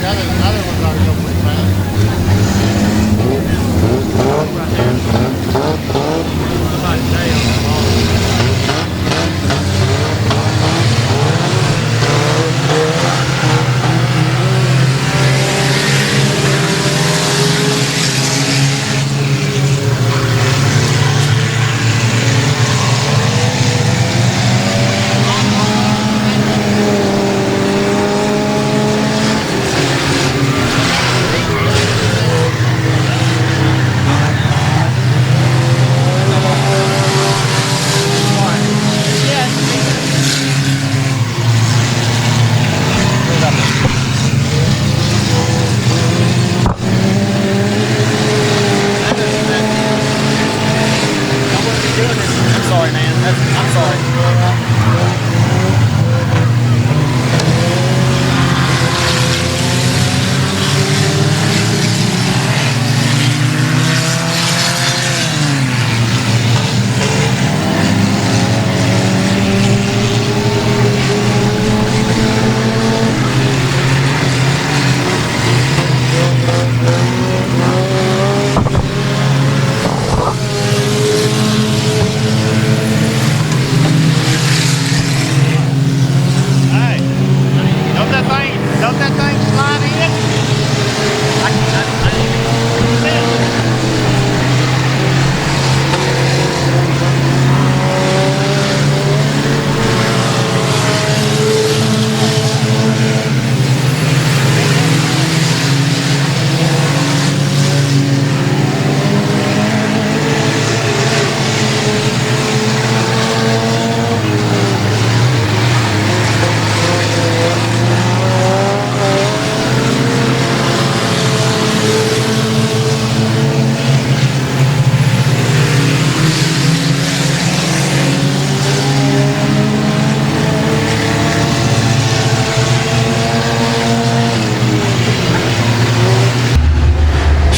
other one's already go pretty fast. Right there. Somebody's day on the ball.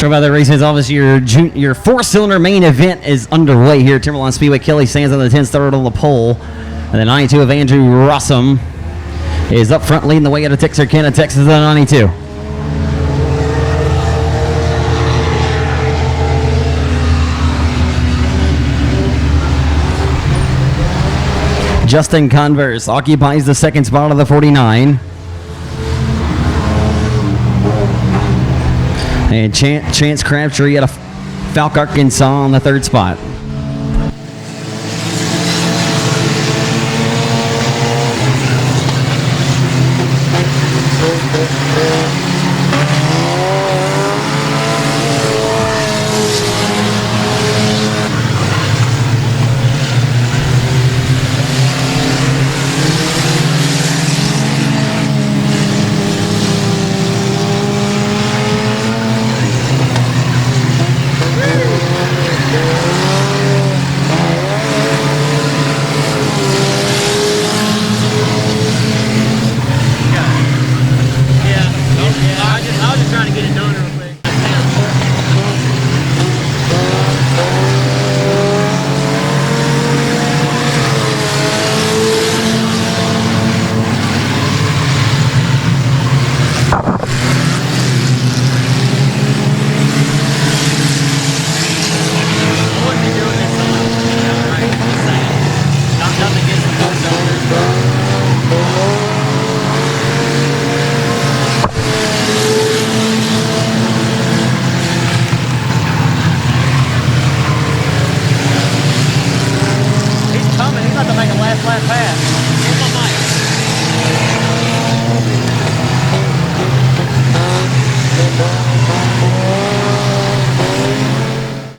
Sure about the races. Obviously, your four-cylinder main event is underway here at Timberline Speedway. Kelly Sands on the 10th, third on the pole. And the 92 of Andrew Rossum is up front leading the way out of Texarkana, Texas, the 92. Justin Converse occupies the second spot of the 49. And Chance Crabtree out of Falk, Arkansas on the third spot.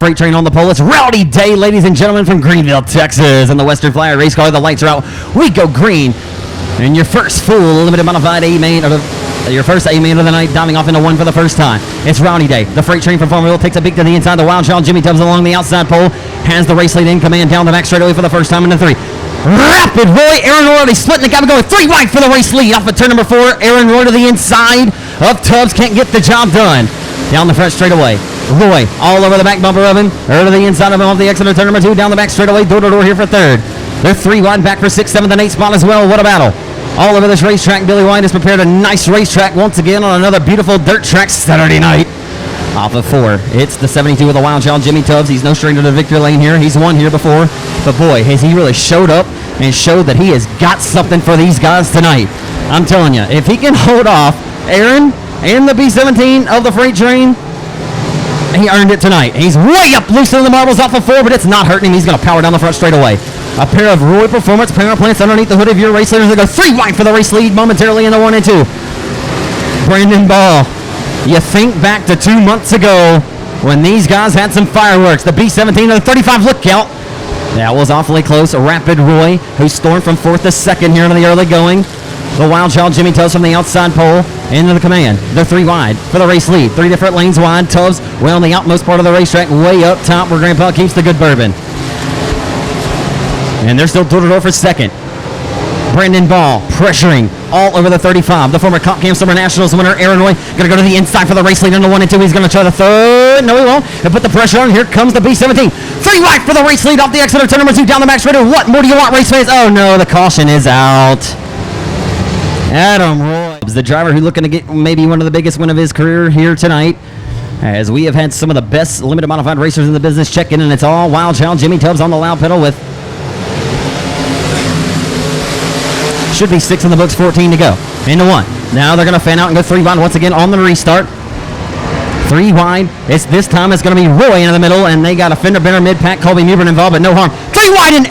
Freight train on the pole. It's Rowdy Day, ladies and gentlemen, from Greenville, Texas. And the Western Flyer race car, the lights are out. We go green. And your first full limited modified A-main, or your first A-main of the night, diving off into one for the first time. It's Rowdy Day. The freight train from Farmville takes a peek to the inside. The Wild Child Jimmy Tubbs along the outside pole. Has the race lead in command down the back straightaway for the first time in the three. Rapid Roy, Aaron Roy splitting the gap and going three wide for the race lead. Off of turn number 4, Aaron Roy to the inside of Tubbs. Can't get the job done. Down the front straightaway. Roy all over the back bumper of him. Or to the inside of him off the exit of turn number 2. Down the back straightaway. Door to door here for third. They're 3 wide back for 6th, 7th, and 8th spot as well. What a battle. all over this racetrack. Billy White has prepared a nice racetrack once again on another beautiful dirt track Saturday night. Off of 4, it's the 72 with the wild child, Jimmy Tubbs. He's no stranger to the victory lane here. He's won here before, but boy, has he really showed up and showed that he has got something for these guys tonight. I'm telling you, if he can hold off Aaron and the B-17 of the freight train, he earned it tonight. He's way up, loosening the marbles off of 4, but it's not hurting him. He's going to power down the front straight away. A pair of Roy Performance power plants underneath the hood of your race leaders. They go 3 wide for the race lead momentarily in the 1 and 2. Brandon Ball, you think back to 2 months ago when these guys had some fireworks. The B-17 of the 35, look out. That was awfully close. Rapid Roy, who stormed from 4th to 2nd here in the early going. The wild child, Jimmy Tubbs, from the outside pole into the command. They're 3 wide for the race lead. 3 different lanes wide. Tubbs well on the outmost part of the racetrack, way up top where Grandpa keeps the good bourbon. And they're still door-to-door for 2nd. Brandon Ball pressuring all over the 35. The former Copcam Summer Nationals winner, Aaron Roy, going to go to the inside for the race lead in the 1 and 2. He's going to try the 3rd. No, he won't. He'll put the pressure on. Here comes the B-17. 3 wide for the race lead off the exit of turn number 2 down the back straight. What more do you want, race fans? Oh, no, the caution is out. Adam Roy, the driver who's looking to get maybe one of the biggest win of his career here tonight, as we have had some of the best limited modified racers in the business check in, and it's all wild child Jimmy Tubbs on the loud pedal with should be 6 in the books, 14 to go. Into 1. Now they're going to fan out and go 3 wide once again on the restart. 3 wide. This time it's going to be Roy into the middle, and they got a fender bender mid-pack, Colby Mubern involved, but no harm. 3 wide, and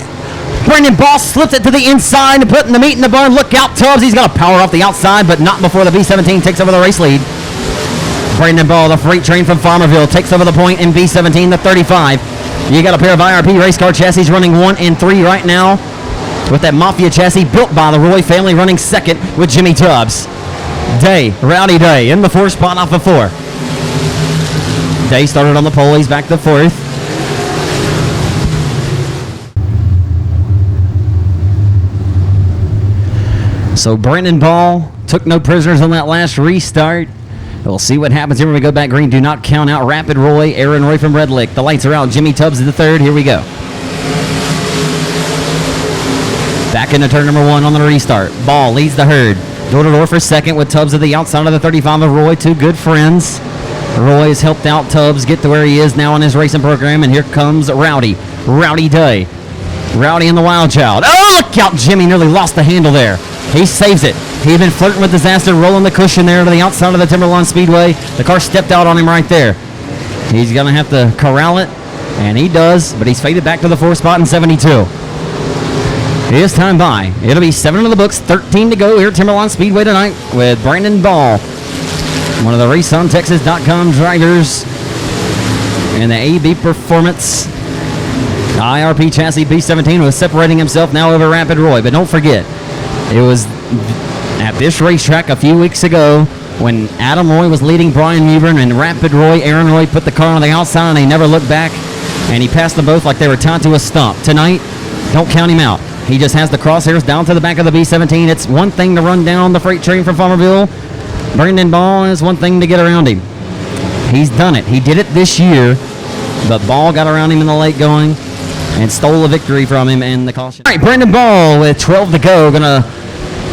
Brandon Ball slips it to the inside, putting the meat in the bun. Look out, Tubbs. He's going to power off the outside, but not before the B-17 takes over the race lead. Brandon Ball, the freight train from Farmerville, takes over the point in B-17, the 35. You got a pair of IRP race car chassis running 1 and 3 right now, with that Mafia chassis built by the Roy family running 2nd with Jimmy Tubbs. Day, Rowdy Day, in the 4th spot off of 4. Day started on the pole. He's back to 4th. So Brandon Ball took no prisoners on that last restart. We'll see what happens here when we go back green. Do not count out Rapid Roy, Aaron Roy from Red Lick. The lights are out. Jimmy Tubbs is the 3rd. Here we go. Back into turn number 1 on the restart. Ball leads the herd. Door-to-door for 2nd with Tubbs at the outside of the 35 of Roy. 2 good friends. Roy has helped out Tubbs get to where he is now in his racing program, and here comes Rowdy. Rowdy Day. Rowdy and the wild child. Oh, look out. Jimmy nearly lost the handle there. He saves it. He had been flirting with disaster, rolling the cushion there to the outside of the Timberline Speedway. The car stepped out on him right there. He's going to have to corral it, and he does, but he's faded back to the 4th spot in 72. His time by. It'll be 7 in the books, 13 to go here at Timberline Speedway tonight with Brandon Ball, one of the RaceOnTexas.com drivers, and the AB Performance IRP chassis B-17 was separating himself now over Rapid Roy. But don't forget, it was at this racetrack a few weeks ago when Adam Roy was leading Brian Mubern, and Rapid Roy, Aaron Roy, put the car on the outside, and they never looked back, and he passed them both like they were tied to a stump. Tonight, don't count him out. He just has the crosshairs down to the back of the B-17. It's one thing to run down the freight train from Farmerville. Brandon Ball is one thing to get around him. He's done it. He did it this year, but Ball got around him in the late going and stole a victory from him and the caution. All right, Brandon Ball with 12 to go. Going to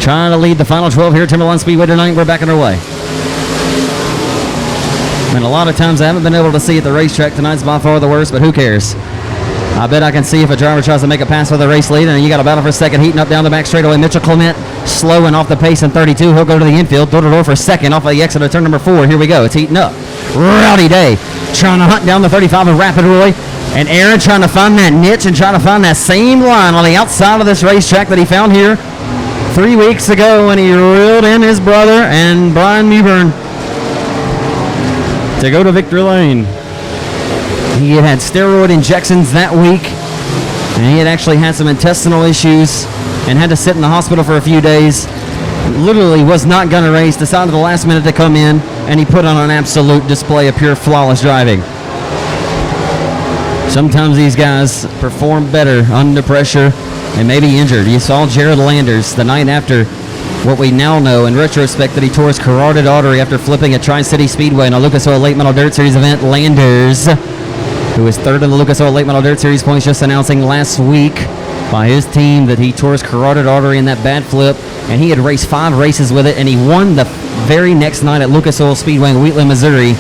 try to lead the final 12 here at Timberline Speedway tonight. We're back on our way. And a lot of times I haven't been able to see at the racetrack. Tonight's by far the worst, but who cares? I bet I can see if a driver tries to make a pass for the race lead, and you got a battle for 2nd, heating up down the back straightaway. Mitchell Clement slowing off the pace in 32. He'll go to the infield, door-to-door for 2nd off of the exit of turn number 4. Here we go. It's heating up. Rowdy Day trying to hunt down the 35 of Rapid Roy, and Aaron trying to find that niche and trying to find that same line on the outside of this racetrack that he found here 3 weeks ago when he reeled in his brother and Brian Mubern to go to victory lane. He had steroid injections that week, and he had actually had some intestinal issues and had to sit in the hospital for a few days. Literally was not going to race, decided at the last minute to come in, and he put on an absolute display of pure flawless driving. Sometimes these guys perform better under pressure and maybe injured. You saw Jared Landers the night after what we now know in retrospect that he tore his carotid artery after flipping at Tri-City Speedway in a Lucas Oil Late Model Dirt Series event. Landers, who is 3rd in the Lucas Oil Late Model Dirt Series points, just announcing last week by his team that he tore his carotid artery in that bad flip, and he had raced 5 races with it, and he won the very next night at Lucas Oil Speedway in Wheatland, Missouri.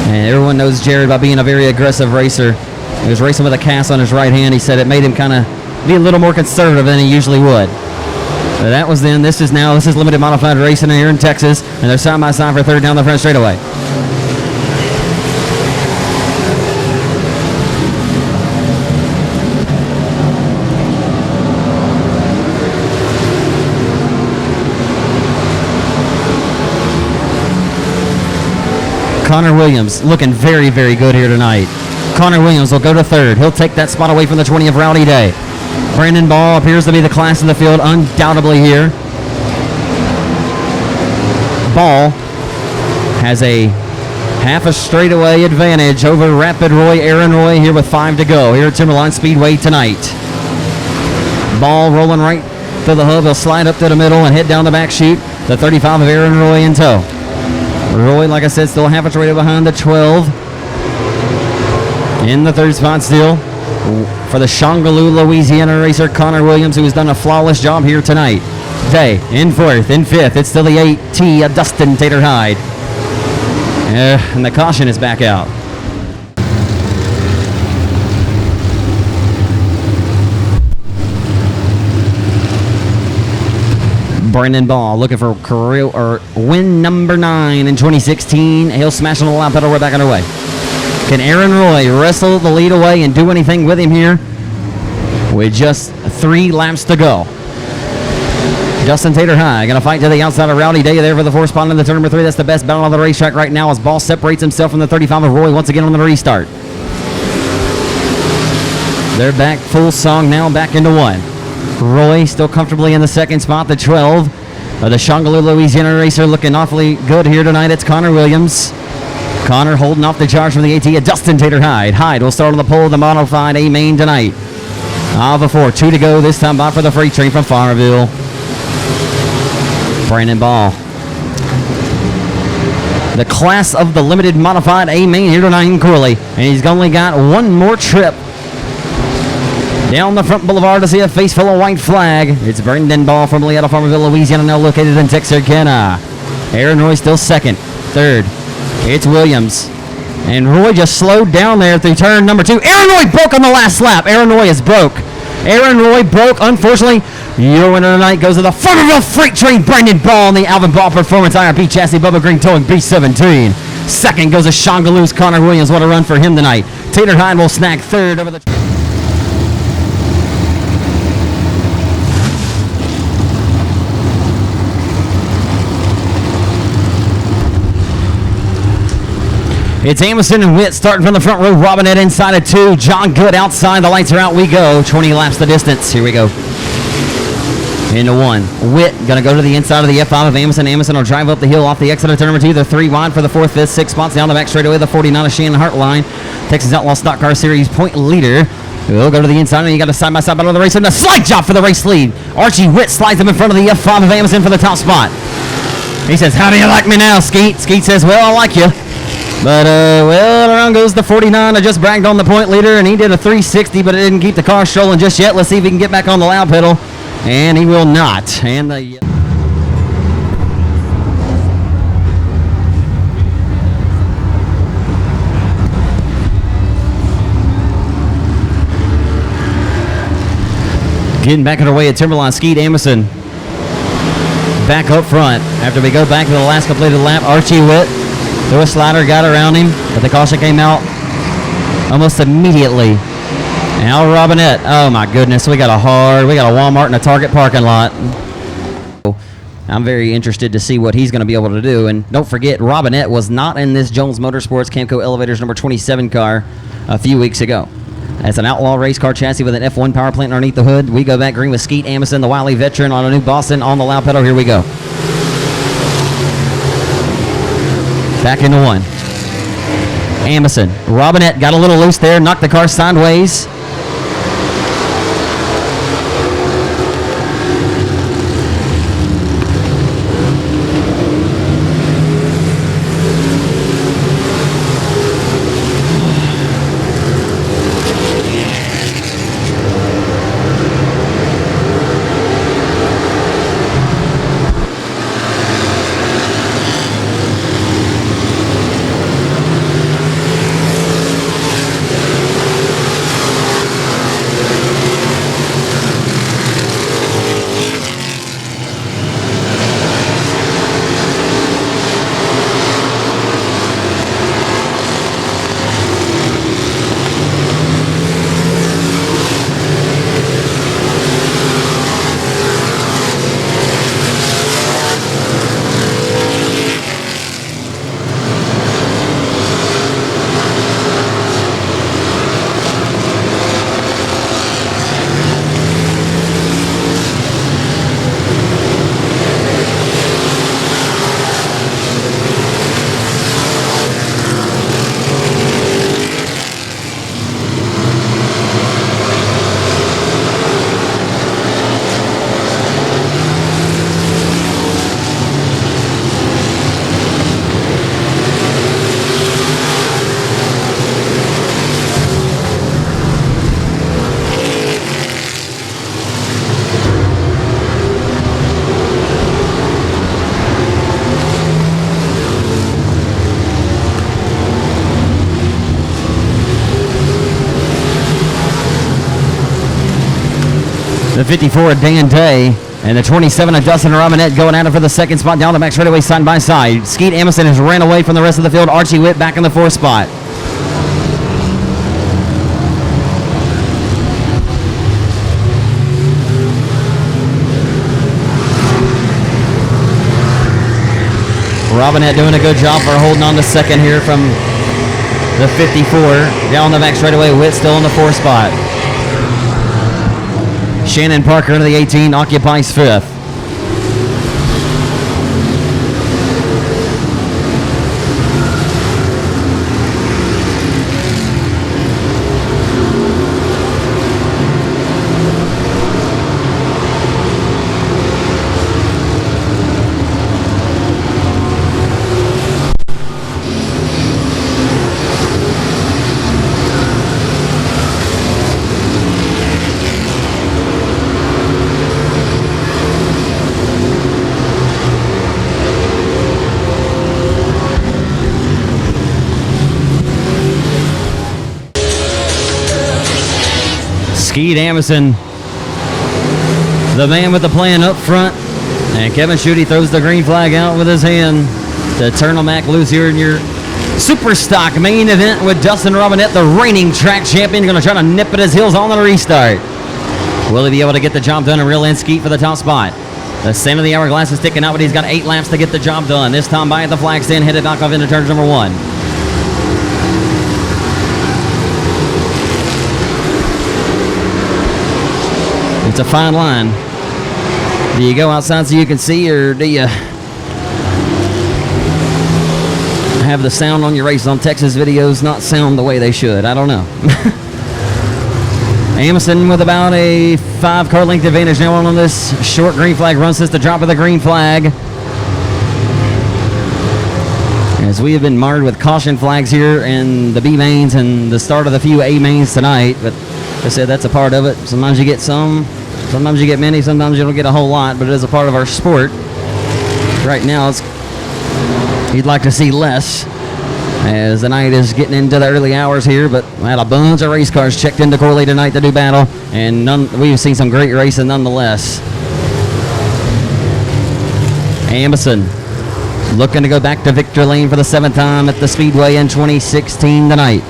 And everyone knows Jared by being a very aggressive racer. He was racing with a cast on his right hand. He said it made him kind of be a little more conservative than he usually would. But that was then. This is now. This is limited modified racing here in Texas, and they're side by side for third down the front straightaway. Connor Williams looking very, very good here tonight. Connor Williams will go to third. He'll take that spot away from the 20 of Rowdy Day. Brandon Ball appears to be the class of the field undoubtedly here. Ball has a half a straightaway advantage over Rapid Roy, Aaron Roy here with 5 to go here at Timberline Speedway tonight. Ball rolling right to the hub. He'll slide up to the middle and head down the back chute. The 35 of Aaron Roy in tow. Roy, like I said, still half a straight behind the 12. In the third spot still for the Shongaloo, Louisiana racer, Connor Williams, who has done a flawless job here tonight. Day in fourth. In fifth, it's still the 8T of Dustin Tater Hyde. And the caution is back out. Brandon Ball looking for career or win number 9 in 2016. He'll smash on the loud pedal. We're back underway. Can Aaron Roy wrestle the lead away and do anything with him here with just 3 laps to go? Justin Tater High going to fight to the outside of Rowdy Day there for the 4th spot in the turn number 3. That's the best battle on the racetrack right now as Ball separates himself from the 35 of Roy once again on the restart. They're back full song now, back into 1. Roy still comfortably in the 2nd spot, the 12. The Shongaloo, Louisiana racer looking awfully good here tonight. It's Connor Williams. Connor holding off the charge from the AT of Dustin Tater Hyde. Hyde will start on the pole of the modified A main tonight. Before 2 to go, this time by for the freight train from Farmville. Brandon Ball. The class of the limited modified A main here tonight in Corley. And he's only got 1 more trip down the front boulevard to see a face full of white flag. It's Brandon Ball from Leota, Farmerville, Louisiana, now located in Texarkana. Aaron Roy still 2nd. 3rd, it's Williams. And Roy just slowed down there through turn number 2. Aaron Roy broke on the last lap. Aaron Roy is broke. Aaron Roy broke, unfortunately. Your winner tonight goes to the Farmerville Freight Train, Brandon Ball, on the Alvin Ball Performance IRP chassis, Bubba Green towing B17. 2nd goes to Shongaloo's Connor Williams. What a run for him tonight. Tater Hyde will snag 3rd over the... It's Amerson and Witt starting from the front row. Robinette inside of 2. John Good outside. The lights are out. We go. 20 laps the distance. Here we go. Into 1. Witt going to go to the inside of the F5 of Amerson. Amerson will drive up the hill off the exit of turn number 2. They're 3 wide for the 4th, 5th, 6th spots down the back straightaway. The 49 of Shannon Hartline, Texas Outlaw Stock Car Series point leader. We'll go to the inside, and you got a side-by-side battle of the race, and a slide job for the race lead. Archie Witt slides him in front of the F5 of Amerson for the top spot. He says, "How do you like me now, Skeet?" Skeet says, "Well, I like you." But, well, around goes the 49. I just bragged on the point leader, and he did a 360, but it didn't keep the car strolling just yet. Let's see if he can get back on the loud pedal. And he will not. And the... Getting back underway at Timberline, Skeet Amerson back up front. After we go back to the last completed lap, Archie Witt threw a slider, got around him, but the caution came out almost immediately. Al Robinette, oh my goodness, we got a Walmart and a Target parking lot. I'm very interested to see what he's going to be able to do. And don't forget, Robinette was not in this Jones Motorsports Camco Elevators number 27 car a few weeks ago. As an outlaw race car chassis with an F1 power plant underneath the hood. We go back green with Skeet Amerson, the Wiley veteran, on a new Boston on the loud pedal. Here we go. Back into 1. Amerson. Robinette got a little loose there, knocked the car sideways. The 54 of Dan Day. And the 27 of Dustin Robinette going at it for the second spot down the back straightaway side by side. Skeet Amundsen has ran away from the rest of the field. Archie Witt back in the 4th spot. Robinette doing a good job for holding on to second here from the 54. Down the back straightaway, Witt still in the 4th spot. Shannon Parker into the 18 occupies 5th. Skeet Amundsen, the man with the plan up front, and Kevin Schutte throws the green flag out with his hand to turn them back loose here in your Super Stock main event with Dustin Robinette, the reigning track champion, going to try to nip at his heels on the restart. Will he be able to get the job done and reel in Skeet for the top spot? The center of the hourglass is sticking out, but he's got 8 laps to get the job done. This time by at the flag stand, headed back off into turn number 1. It's a fine line. Do you go outside so you can see, or do you have the sound on your race on Texas videos not sound the way they should? I don't know. Amundsen with about a 5-car length advantage now on this short green flag run since the drop of the green flag. As we have been marred with caution flags here in the B mains and the start of the few A mains tonight, but like I said, that's a part of it. Sometimes you get some, sometimes you get many, sometimes you don't get a whole lot, but it is a part of our sport. Right now, you'd like to see less as the night is getting into the early hours here, but we had a bunch of race cars checked into Corley tonight to do battle, and we've seen some great racing nonetheless. Amundsen looking to go back to victory lane for the 7th time at the Speedway in 2016 tonight.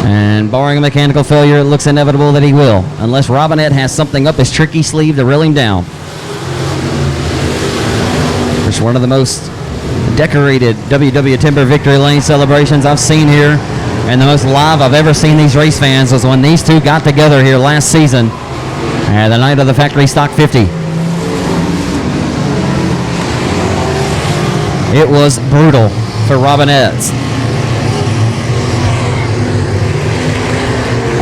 And barring a mechanical failure, it looks inevitable that he will, unless Robinette has something up his tricky sleeve to reel him down. It's one of the most decorated WW Timber Victory Lane celebrations I've seen here, and the most live I've ever seen these race fans was when these two got together here last season, the night of the Factory Stock 50. It was brutal for Robinette.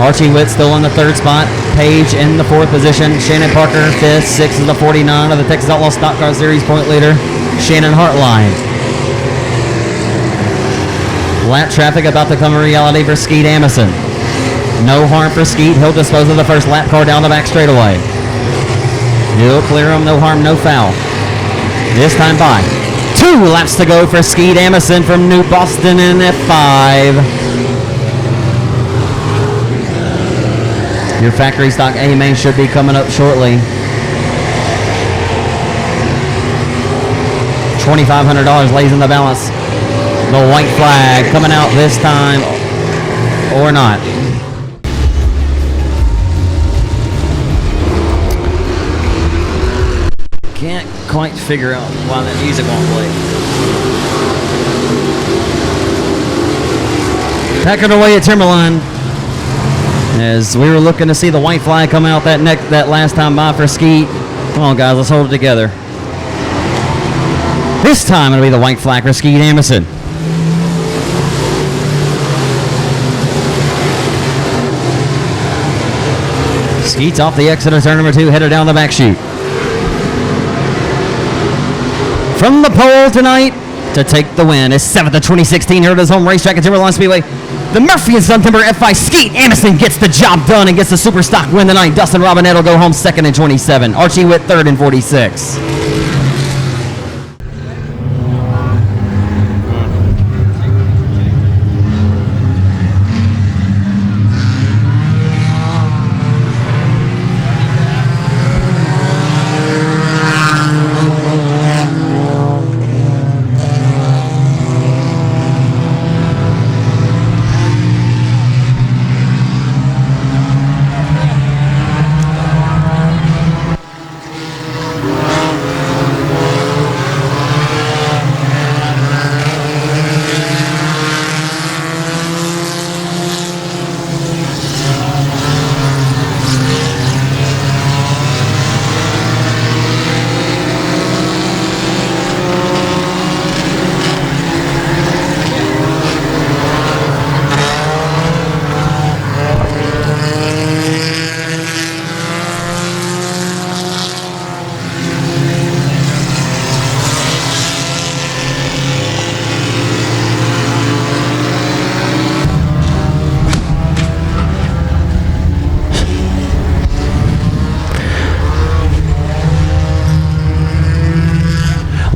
Archie Witt still in the 3rd spot. Page in the 4th position. Shannon Parker 5th. 6th is the 49 of the Texas Outlaw Stock Car Series point leader, Shannon Hartline. Lap traffic about to come a reality for Skeet Amundsen. No harm for Skeet. He'll dispose of the first lap car down the back straightaway. He'll clear him. No harm, no foul. This time by 2 laps to go for Skeet Amundsen from New Boston in F5. Your Factory Stock A main should be coming up shortly. $2,500 lays in the balance. The white flag coming out this time or not. Can't quite figure out why that music won't play. Packing away at Timberline. As we were looking to see the white flag come out that last time by for Skeet. Come on, guys, let's hold it together. This time it'll be the white flag for Skeet Amundsen. Skeet's off the exit of turn number 2, headed down the back chute. From the pole tonight to take the win is 7th of 2016 here at his home racetrack at Timberline Speedway. The Murphy and Son Timber F5 Skeet Amundsen gets the job done and gets the Super Stock win tonight. Dustin Robinette will go home 2nd in 27. Archie Witt 3rd in 46.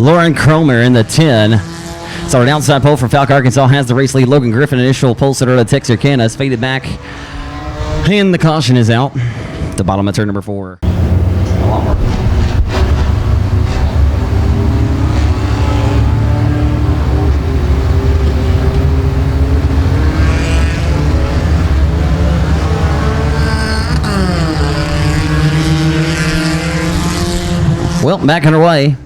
Lauren Cromer in the 10. Started outside pole for Falk, Arkansas. Has the race lead. Logan Griffin, initial pole sitter to Texarkana, has faded back. And the caution is out. At the bottom of turn number 4. Well, back underway.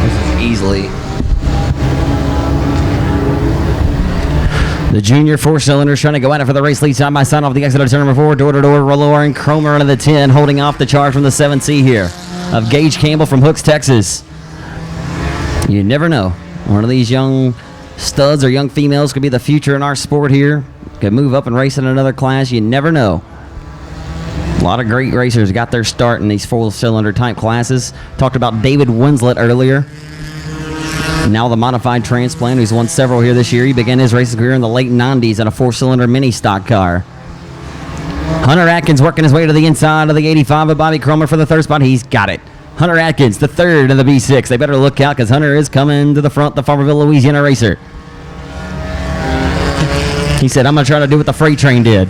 This is easily the junior 4-cylinders trying to go at it for the race lead side by side off the exit of turn number 4. Door to door, Lauren Cromer into the 10, holding off the charge from the 7C here of Gage Campbell from Hooks, Texas. You never know. One of these young studs or young females could be the future in our sport here. Could move up and race in another class. You never know. A lot of great racers got their start in these 4-cylinder type classes. Talked about David Winslet earlier. Now the modified transplant, who's won several here this year. He began his racing career in the late 90s in a 4-cylinder mini stock car. Hunter Atkins working his way to the inside of the 85 of Bobby Cromer for the third spot. He's got it. Hunter Atkins, the third in the B6. They better look out because Hunter is coming to the front, the Farmerville, Louisiana racer. He said, I'm going to try to do what the freight train did.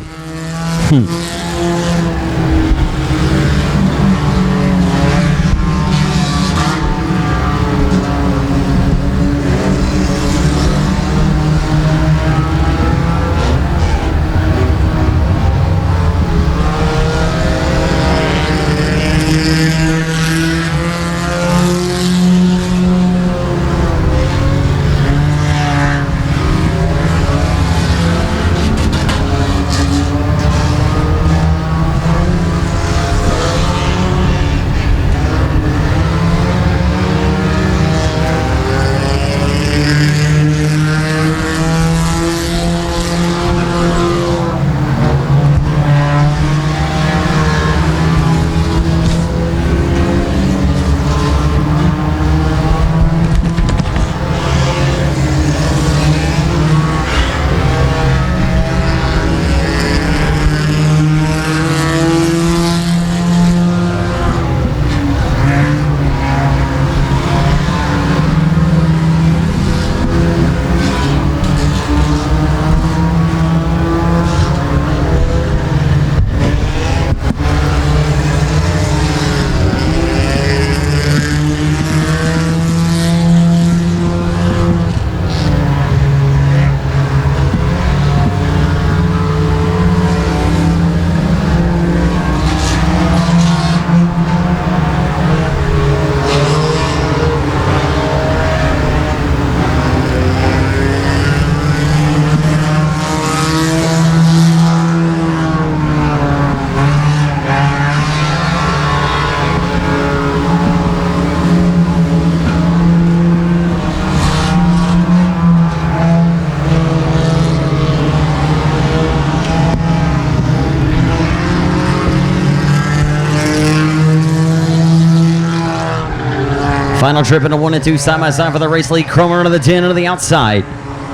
Final trip into 1 and 2 side by side for the race lead. Cromer into the 10 into the outside.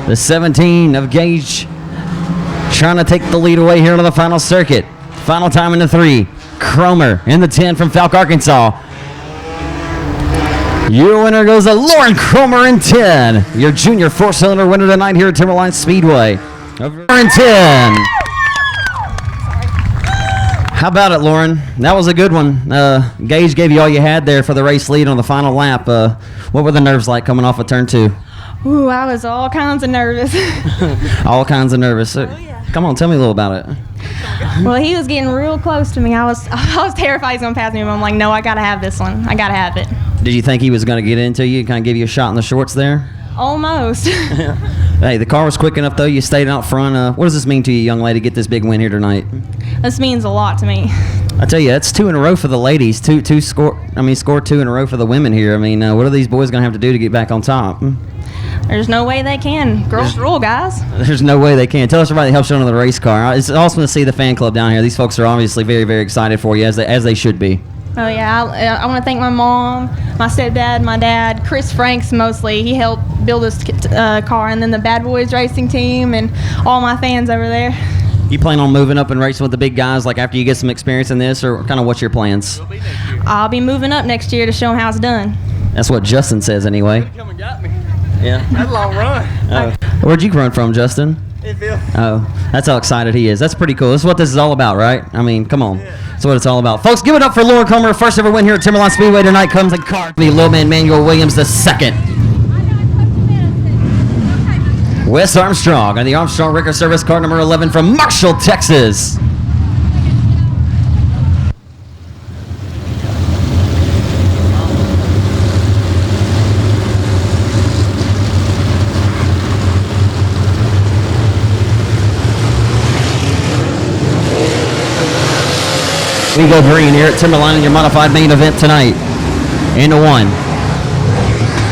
The 17 of Gage trying to take the lead away here into the final circuit. Final time in the 3. Cromer in the 10 from Falk, Arkansas. Your winner goes to Lauren Cromer in 10. Your junior 4-cylinder winner tonight here at Timberline Speedway. In 10. How about it, Lauren? That was a good one. Gage gave you all you had there for the race lead on the final lap. What were the nerves like coming off of turn 2? Ooh, I was all kinds of nervous. All kinds of nervous. Yeah. Come on, tell me a little about it. Well, he was getting real close to me. I was terrified he's going to pass me, but I'm like, no, I got to have this one. I got to have it. Did you think he was going to get into you, kind of give you a shot in the shorts there? Almost. Hey, the car was quick enough, though. You stayed out front. What does this mean to you, young lady, get this big win here tonight? This means a lot to me. I tell you, that's 2 in a row for the ladies. Score 2 in a row for the women here. I mean, what are these boys going to have to do to get back on top? There's no way they can. Girls rule, guys. There's no way they can. Tell us everybody that helps you on the race car. It's awesome to see the fan club down here. These folks are obviously very, very excited for you, as they should be. Oh, yeah. I want to thank my mom, my stepdad, my dad, Chris Franks mostly. He helped build this car, and then the Bad Boys racing team and all my fans over there. You plan on moving up and racing with the big guys, like after you get some experience in this, or kind of what's your plans? I'll be moving up next year to show them how it's done. That's what Justin says anyway. Come and got me. Yeah. That long run. Where'd you run from, Justin? Oh, that's how excited he is. That's pretty cool. This is what this is all about, right? I mean, come on. That's what it's all about. Folks, give it up for Laura Comer. First ever win here at Timberline Speedway tonight comes in car. The low man Manuel Williams the second. Wes Armstrong and the Armstrong Ricker Service car number 11 from Marshall, Texas. We go green here at Timberline in your modified main event tonight. Into one.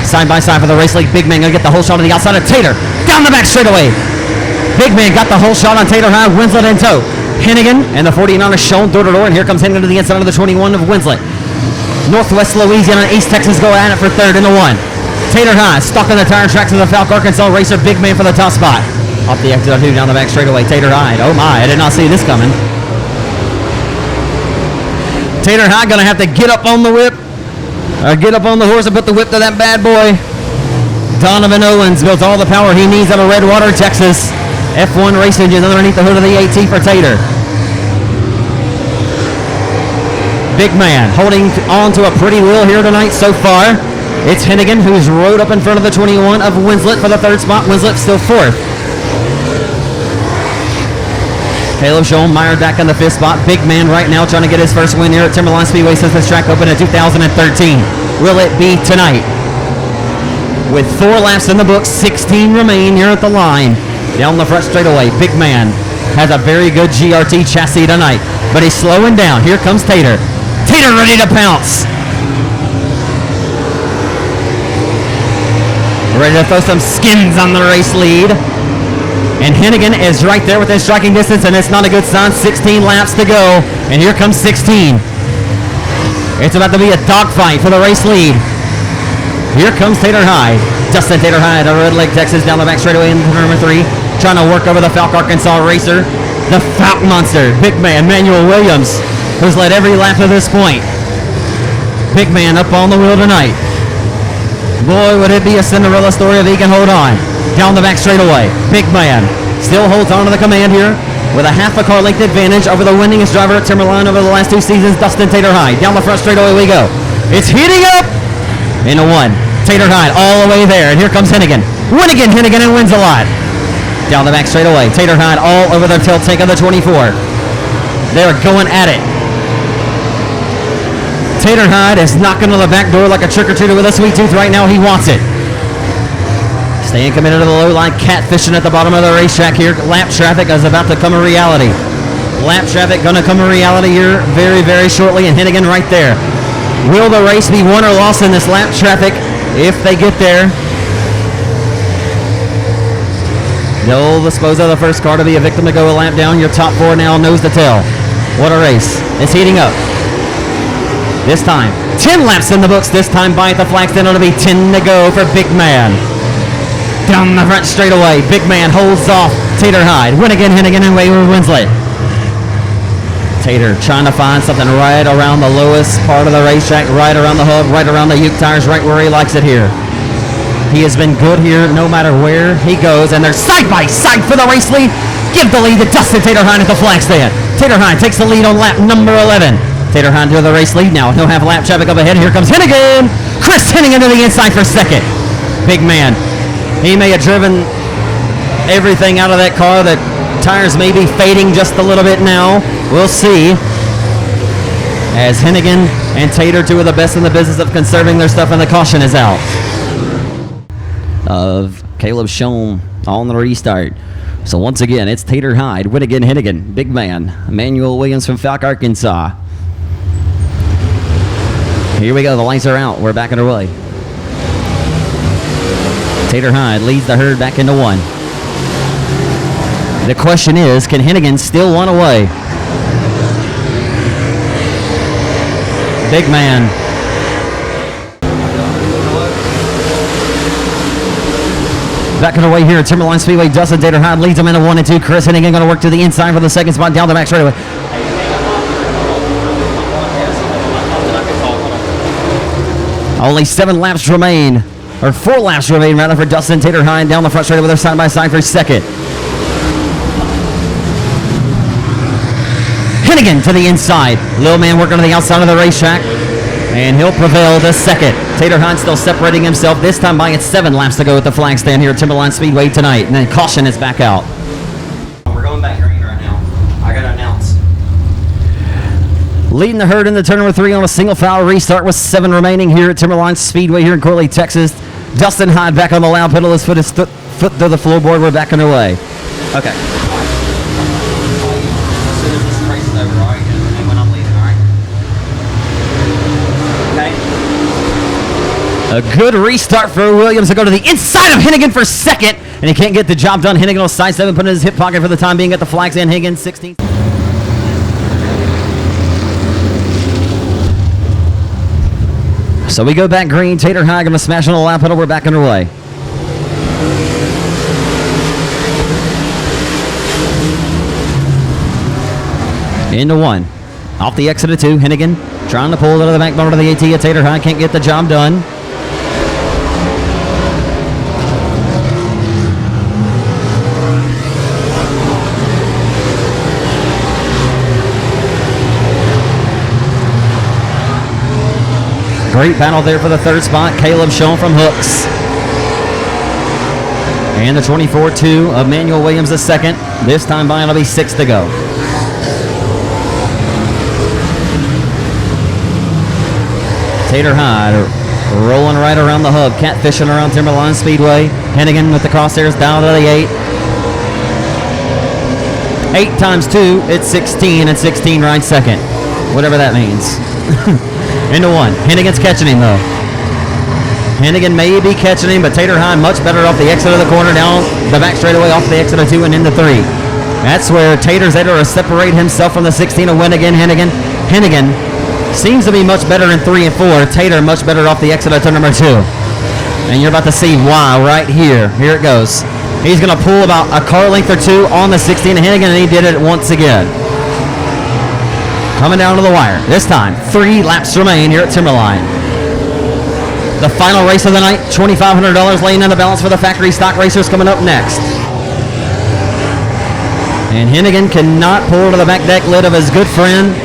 Side by side for the race league. Big man gonna get the whole shot on the outside of Tater. Down the back straightaway. Big man got the whole shot on Tater High. Winslet in tow. Hennigan and the 49 is shown door to door, and here comes Hennigan to the inside of the 21 of Winslet. Northwest Louisiana and East Texas go at it for third into one. Tater High stuck on the tire tracks of the Falk Arkansas racer. Big man for the top spot. Off the exit of two down the back straightaway. Tater High. Oh my, I did not see this coming. Tater High gonna have to get up on the whip, or get up on the horse and put the whip to that bad boy. Donovan Owens builds all the power he needs out of Redwater, Texas. F1 race engines underneath the hood of the AT for Tater. Big man holding on to a pretty wheel here tonight so far. It's Hennigan who's rode up in front of the 21 of Winslet for the third spot. Winslet still fourth. Caleb Schoen mired back in the fifth spot. Big man right now trying to get his first win here at Timberline Speedway since this track opened in 2013. Will it be tonight? With 4 laps in the book, 16 remain here at the line. Down the front straightaway, Big man has a very good GRT chassis tonight, but he's slowing down. Here comes Tater. Tater ready to pounce. Ready to throw some skins on the race lead. And Hennigan is right there within striking distance, and it's not a good sign. 16 laps to go, and here comes 16. It's about to be a dogfight for the race lead. Here comes Tater High. Justin Tater High out of Red Lake, Texas, down the back straightaway into number 3, trying to work over the Falk Arkansas racer, the Falk Monster, Big man Manuel Williams, who's led every lap to this point. Big man up on the wheel tonight. Boy, would it be a Cinderella story if he can hold on. Down the back straightaway, Big man still holds on to the command here with a half a car length advantage over the winningest driver at Timberline over the last 2 seasons, Dustin Tater High. Down the front straightaway we go. It's heating up. Into one. Tater High all the way there, and here comes Hennigan. Hennigan and wins a lot. Down the back straightaway, Tater High all over the tail tank of the 24. They're going at it. Tater High is knocking on the back door like a trick-or-treater with a sweet tooth right now. He wants it. Staying committed to the low line, catfishing at the bottom of the racetrack here. Lap traffic is about to come a reality. Lap traffic going to come a reality here very, very shortly, and Hennigan right there. Will the race be won or lost in this lap traffic if they get there? They'll dispose of the first car to be a victim to go a lap down. Your top 4 now nose to tail. What a race. It's heating up. This time, 10 laps in the books. This time by the flag stand, it'll be 10 to go for Big man. Down the front straightaway, Big man holds off Tater High. Hennigan and Wayward Winslet. Tater trying to find something right around the lowest part of the racetrack, right around the hub, right around the Uke tires, right where he likes it here. He has been good here no matter where he goes, and they're side by side for the race lead. Give the lead to Dustin Tater High at the flag stand. Tater High takes the lead on lap number 11. Tater High to the race lead now. He'll have lap traffic up ahead. Here comes Hennigan. Chris Hennigan to the inside for second. Big man. He may have driven everything out of that car. The tires may be fading just a little bit now. We'll see. As Hennigan and Tater, 2 of the best in the business of conserving their stuff, and the caution is out. Of Caleb Schoen on the restart. So once again, it's Tater High, Hennigan, Big man, Emmanuel Williams from Falk, Arkansas. Here we go. The lights are out. We're back underway. Tater High leads the herd back into 1. The question is, can Hennigan still one away? Big man. back underway here at Timberline Speedway. Dustin Tater Hyde leads them into 1 and 2. Chris Hennigan going to work to the inside for the second spot down the back straightaway. Only 7 laps remain, or 4 laps remain rather, for Dustin Tater Hyde down the front straightaway. They're side by side for second. Hennigan to the inside. Little man working on the outside of the racetrack, and he'll prevail to second. Tater Hyde still separating himself, this time by 7 laps to go at the flag stand here at Timberline Speedway tonight. And then caution is back out. We're going back green right now. I got to announce. Leading the herd in the turn number 3 on a single foul restart with 7 remaining here at Timberline Speedway here in Corley, Texas. Dustin Hyde back on the loud pedal. His foot to the floorboard. We're back underway. Okay. As soon as this race is over, all right? And when I'm leaving, all right? Okay. A good restart for Williams to go to the inside of Hennigan for second, and he can't get the job done. Hennigan will sidestep and put it in his hip pocket for the time being at the flag stand. Hennigan 16th. So we go back green. Tater Hyde going to smash on the lap pedal. We're back underway. Into 1. Off the exit of 2. Hennigan trying to pull it out of the back bumper to the AT of Tater Hyde. Can't get the job done. Great battle there for the 3rd spot. Caleb Schoen from Hooks. And the 24-2 of Manuel Williams the second. This time by it'll be 6 to go. Tater Hyde rolling right around the hub. Catfishing around Timberline Speedway. Hennigan with the crosshairs down to the 8. 8 times 2, it's 16, and 16 right second. Whatever that means. Into 1. Hennigan's catching him, though. Hennigan may be catching him, but Tater Hyde much better off the exit of the corner, down the back straightaway, off the exit of 2 and into 3. That's where Tater's able to separate himself from the 16 and win again. Hennigan seems to be much better in 3 and 4. Tater much better off the exit of turn number 2. And you're about to see why right here. Here it goes. He's going to pull about a car length or 2 on the 16 of Hennigan, and he did it once again. Coming down to the wire. This time, 3 laps remain here at Timberline. The final race of the night, $2,500 laying in the balance for the factory stock racers coming up next. And Hennigan cannot pull to the back deck lid of his good friend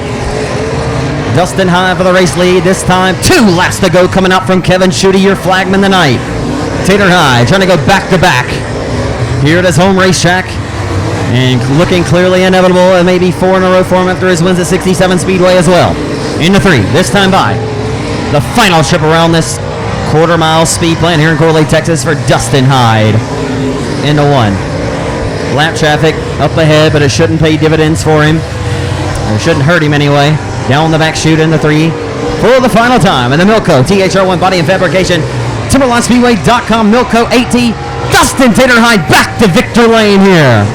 Dustin Hyde for the race lead. This time, 2 laps to go coming out from Kevin Schutte, your flagman tonight. Tater Hyde trying to go back to back here at his home racetrack. And looking clearly inevitable, and maybe 4 in a row for him after his wins at 67 Speedway as well. Into 3, this time by the final trip around this quarter-mile speed plant here in Corley, Texas for Dustin Hyde. Into 1. Lap traffic up ahead, but it shouldn't pay dividends for him. Or it shouldn't hurt him anyway. Down the back chute into 3 for the final time. And the Milco THR1 Body and Fabrication, TimberlineSpeedway.com, Milco AT, Dustin Tater Hyde back to Victor Lane here.